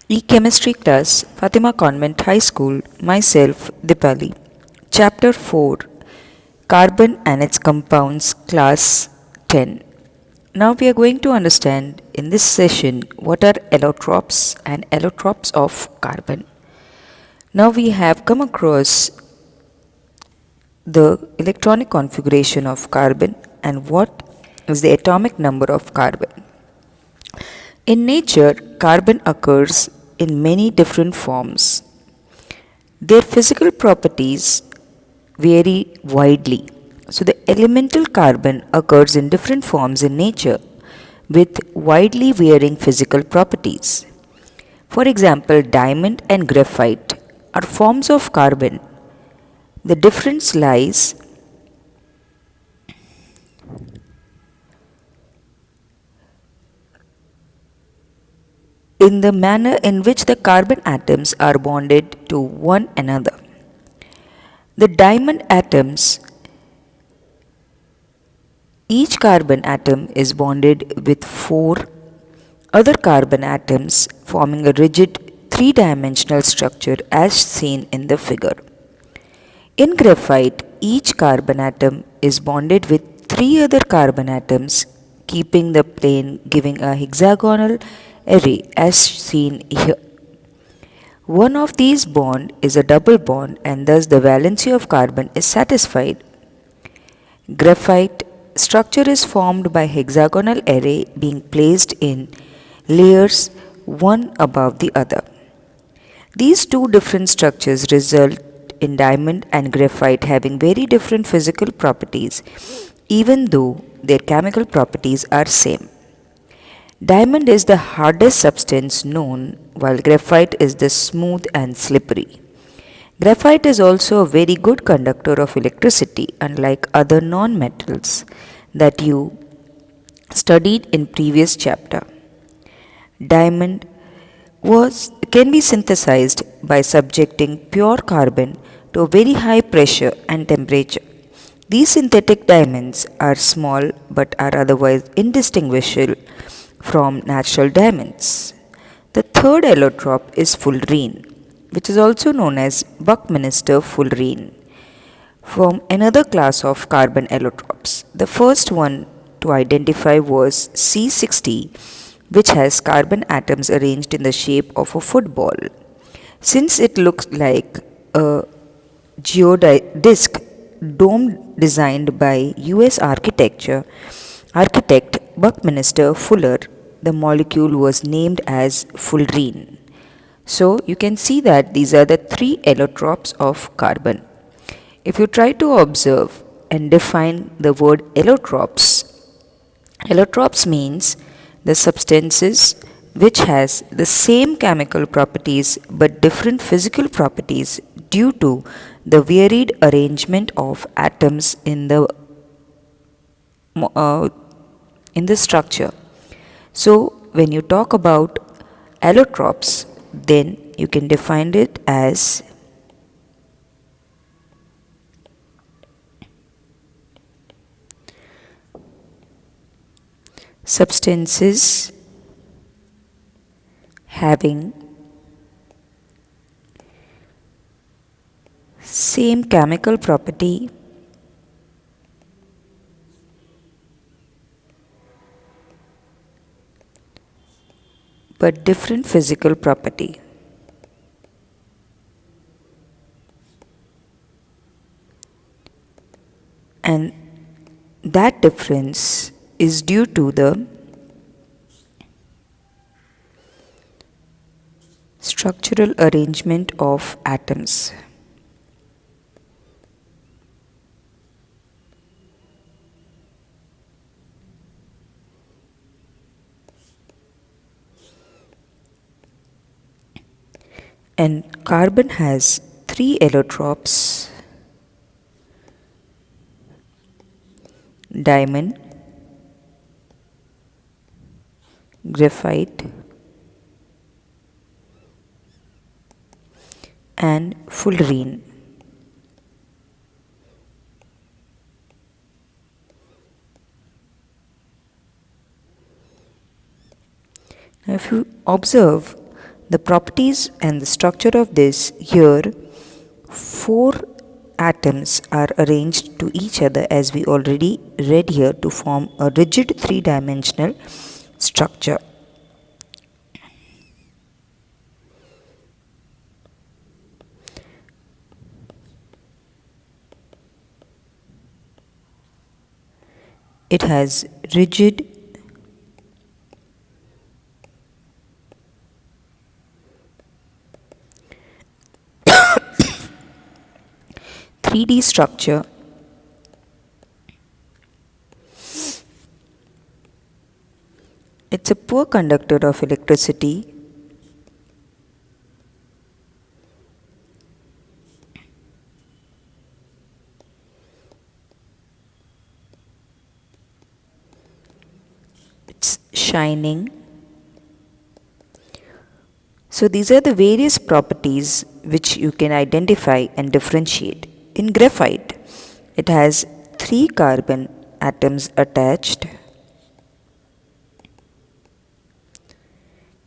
E-Chemistry class, Fatima Convent High School, myself, Dipali. Chapter 4, Carbon and its Compounds, Class 10. Now we are going to understand in this session what are allotropes and allotropes of carbon. Now we have come across the electronic configuration of carbon and what is the atomic number of carbon. In nature, carbon occurs in many different forms. Their physical properties vary widely. So, the elemental carbon occurs in different forms in nature with widely varying physical properties. For example, diamond and graphite are forms of carbon. The difference lies in the manner in which the carbon atoms are bonded to one another. The diamond atoms, each carbon atom is bonded with four other carbon atoms, forming a rigid three-dimensional structure as seen in the figure. In graphite, each carbon atom is bonded with three other carbon atoms, keeping the plane giving a hexagonal array as seen here. One of these bonds is a double bond and thus the valency of carbon is satisfied. Graphite structure is formed by hexagonal array being placed in layers one above the other. These two different structures result in diamond and graphite having very different physical properties even though their chemical properties are same. Diamond is the hardest substance known while graphite is the smooth and slippery. Graphite is also a very good conductor of electricity unlike other non-metals that you studied in previous chapter. Diamond can be synthesized by subjecting pure carbon to a very high pressure and temperature. These synthetic diamonds are small but are otherwise indistinguishable from natural diamonds. The third allotrope is fullerene, which is also known as Buckminster fullerene, from another class of carbon allotropes. The first one to identify was C60, which has carbon atoms arranged in the shape of a football. Since it looks like a geodesic dome designed by US architect Buckminster Fuller, the molecule was named as fullerene. So you can see that these are the three allotropes of carbon. If you try to observe and define the word allotropes means the substances which has the same chemical properties but different physical properties due to the varied arrangement of atoms uh, in the structure. So when you talk about allotropes, then you can define it as substances having same chemical property but different physical property. And that difference is due to the structural arrangement of atoms. And carbon has three allotropes: diamond, graphite, and fullerene. Now, if you observe The properties and the structure of this here, four atoms are arranged to each other as we already read here to form a rigid three-dimensional structure. It has rigid 3D structure. It's a poor conductor of electricity. It's shining. So these are the various properties which you can identify and differentiate. In graphite, it has 3 carbon atoms attached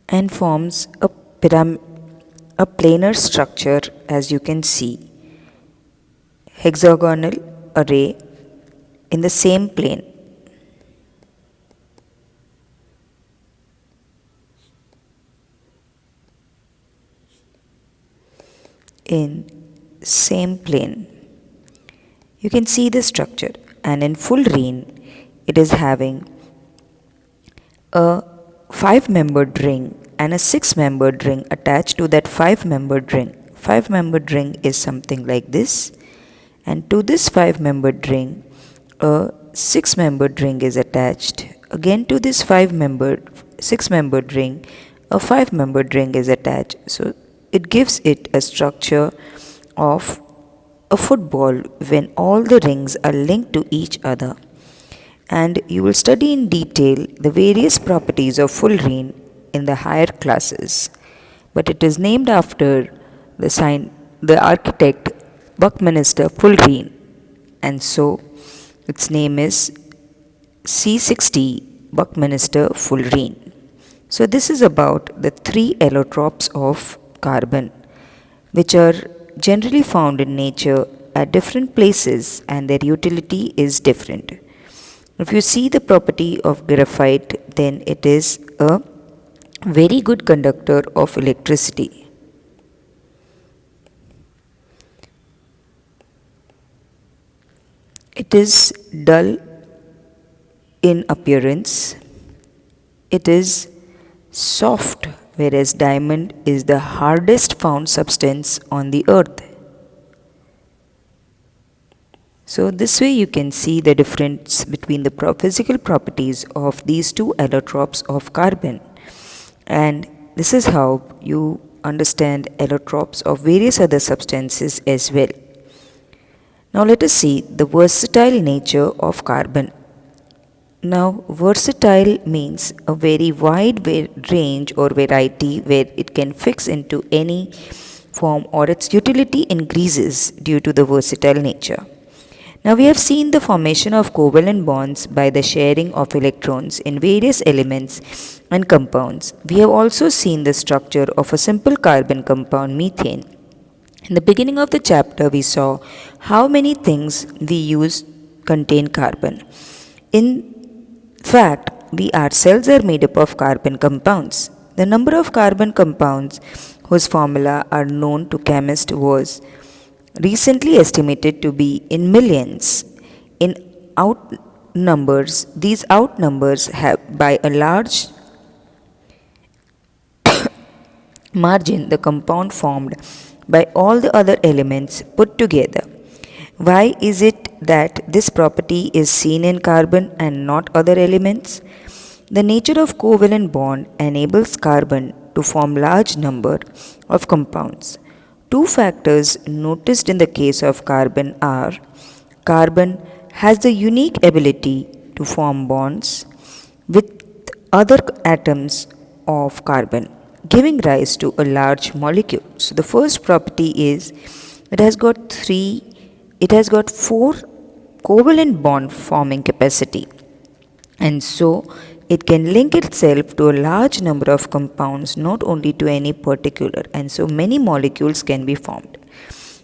and forms a planar structure, as you can see, hexagonal array in the same plane. In same plane. You can see the structure, and in fullerene it is having a 5-membered ring and a 6-membered ring attached to that 5-membered ring. 5-membered ring is something like this, and to this 5-membered ring a 6-membered ring is attached. Again to this 6-membered ring a 5-membered ring is attached. So it gives it a structure of a football when all the rings are linked to each other. And you will study in detail the various properties of fullerene in the higher classes. But it is named after the architect Buckminster Fullerene, and so its name is C60 Buckminster Fullerene. So this is about the 3 allotropes of carbon, which are generally found in nature at different places, and their utility is different. If you see the property of graphite, then it is a very good conductor of electricity. It is dull in appearance. It is soft, whereas diamond is the hardest found substance on the earth. So this way you can see the difference between the physical properties of these 2 allotropes of carbon, and this is how you understand allotropes of various other substances as well. Now let us see the versatile nature of carbon. Now, versatile means a very wide range or variety where it can fix into any form, or its utility increases due to the versatile nature. Now, we have seen the formation of covalent bonds by the sharing of electrons in various elements and compounds. We have also seen the structure of a simple carbon compound, methane. In the beginning of the chapter, we saw how many things we use contain carbon. In fact, we ourselves are made up of carbon compounds. The number of carbon compounds whose formula are known to chemists was recently estimated to be in millions. In these outnumbers have by a large margin the compound formed by all the other elements put together. Why is it that this property is seen in carbon and not other elements? The nature of covalent bond enables carbon to form large number of compounds. 2 factors noticed in the case of carbon are: carbon has the unique ability to form bonds with other atoms of carbon, giving rise to a large molecule. So the first property is it has got 4 covalent bond forming capacity, and so it can link itself to a large number of compounds, not only to any particular, and so many molecules can be formed.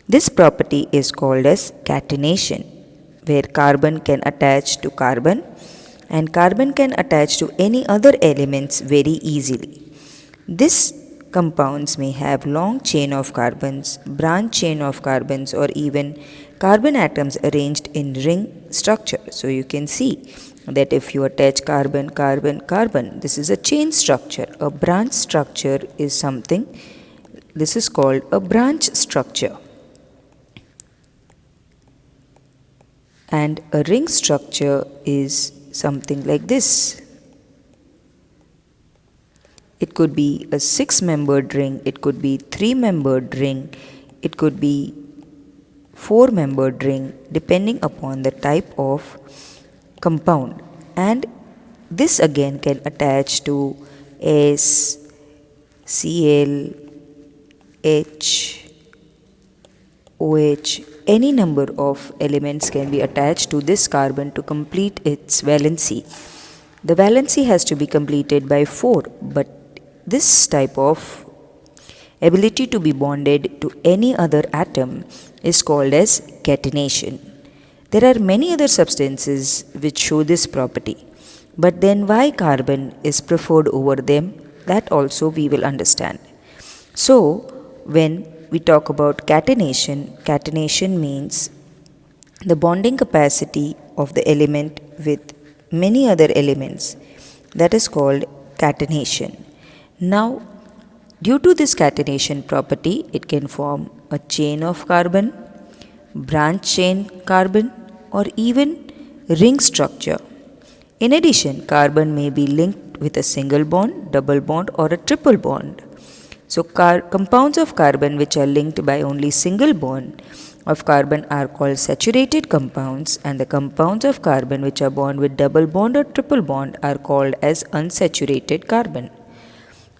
This property is called as catenation, where carbon can attach to carbon and carbon can attach to any other elements very easily. These compounds may have long chain of carbons, branch chain of carbons, or even carbon atoms arranged in ring structure. So you can see that if you attach carbon, carbon, carbon, this is a chain structure. A branch structure is something, this is called a branch structure. And a ring structure is something like this. It could be a 6-membered ring, it could be 3-membered ring, it could be 4-membered ring, depending upon the type of compound. And this again can attach to S, Cl, H, OH. Any number of elements can be attached to this carbon to complete its valency. The valency has to be completed by 4, but this type of ability to be bonded to any other atom is called as catenation. There are many other substances which show this property, but then why carbon is preferred over them, that also we will understand. So, when we talk about catenation, catenation means the bonding capacity of the element with many other elements. That is called catenation. Now, due to this catenation property, it can form a chain of carbon, branch chain carbon, or even ring structure. In addition, carbon may be linked with a single bond, double bond, or a triple bond. So, compounds of carbon which are linked by only single bond of carbon are called saturated compounds, and the compounds of carbon which are bound with double bond or triple bond are called as unsaturated carbon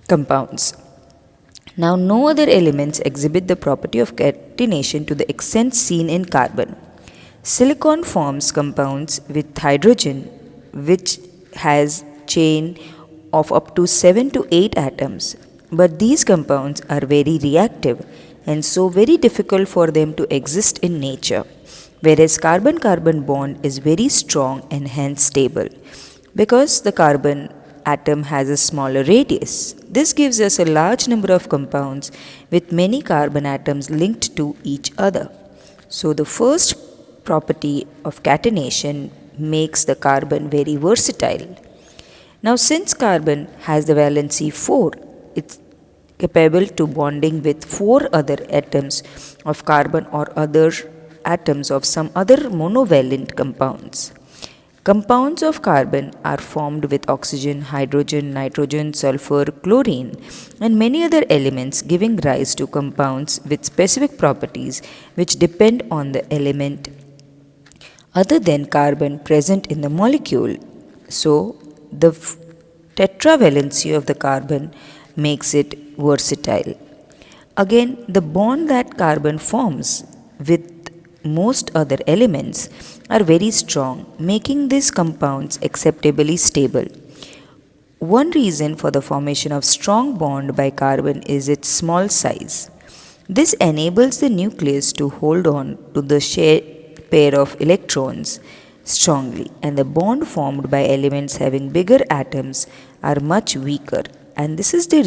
compounds. Now, no other elements exhibit the property of catenation to the extent seen in carbon. Silicon forms compounds with hydrogen which has chain of up to 7 to 8 atoms, but these compounds are very reactive and so very difficult for them to exist in nature, whereas carbon-carbon bond is very strong and hence stable. Because the carbon atom has a smaller radius, this gives us a large number of compounds with many carbon atoms linked to each other. So the first property of catenation makes the carbon very versatile. Now, since carbon has the valency 4, it's capable to bonding with 4 other atoms of carbon or other atoms of some other monovalent compounds. Compounds of carbon are formed with oxygen, hydrogen, nitrogen, sulfur, chlorine, and many other elements, giving rise to compounds with specific properties which depend on the element other than carbon present in the molecule. So, the tetravalency of the carbon makes it versatile. Again, the bond that carbon forms with most other elements are very strong, making these compounds acceptably stable. One reason for the formation of strong bond by carbon is its small size. This enables the nucleus to hold on to the shared pair of electrons strongly, and the bond formed by elements having bigger atoms are much weaker. And this is the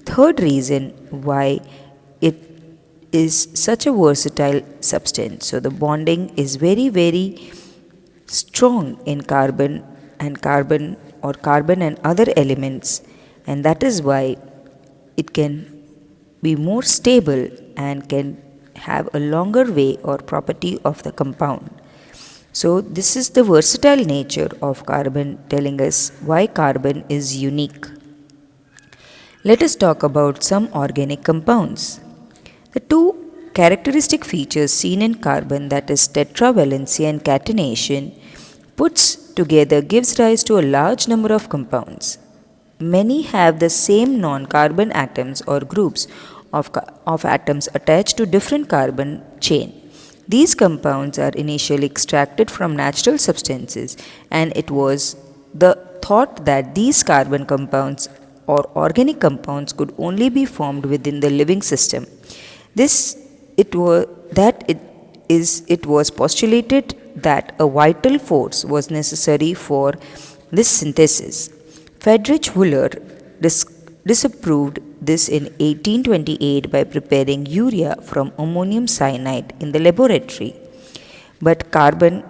third reason why it is such a versatile substance. So the bonding is very, very strong in carbon and other elements, and that is why it can be more stable and can have a longer way or property of the compound. So this is the versatile nature of carbon, telling us why carbon is unique. Let us talk about some organic compounds. The two characteristic features seen in carbon, that is tetravalency and catenation, puts together gives rise to a large number of compounds. Many have the same non-carbon atoms or groups of atoms attached to different carbon chain. These compounds are initially extracted from natural substances, and it was the thought that these carbon compounds or organic compounds could only be formed within the living system. It was postulated that a vital force was necessary for this synthesis. Friedrich Wöhler disapproved this in 1828 by preparing urea from ammonium cyanide in the laboratory. But carbon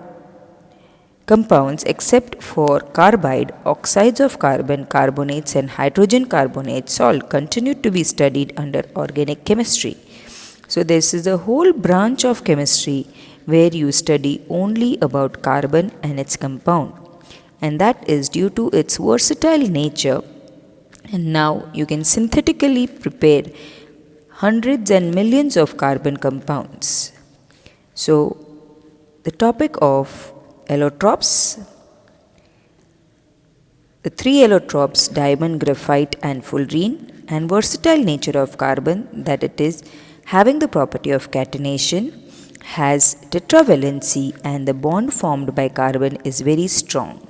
compounds, except for carbide, oxides of carbon, carbonates, and hydrogen carbonate salt, continued to be studied under organic chemistry. So, this is a whole branch of chemistry where you study only about carbon and its compound, and that is due to its versatile nature. And now you can synthetically prepare hundreds and millions of carbon compounds. So, the topic of allotropes. The three allotropes, diamond, graphite, and fullerene, and versatile nature of carbon, that it is having the property of catenation, has tetravalency, and the bond formed by carbon is very strong.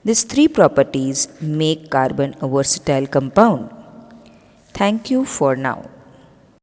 These three properties make carbon a versatile compound. Thank you for now.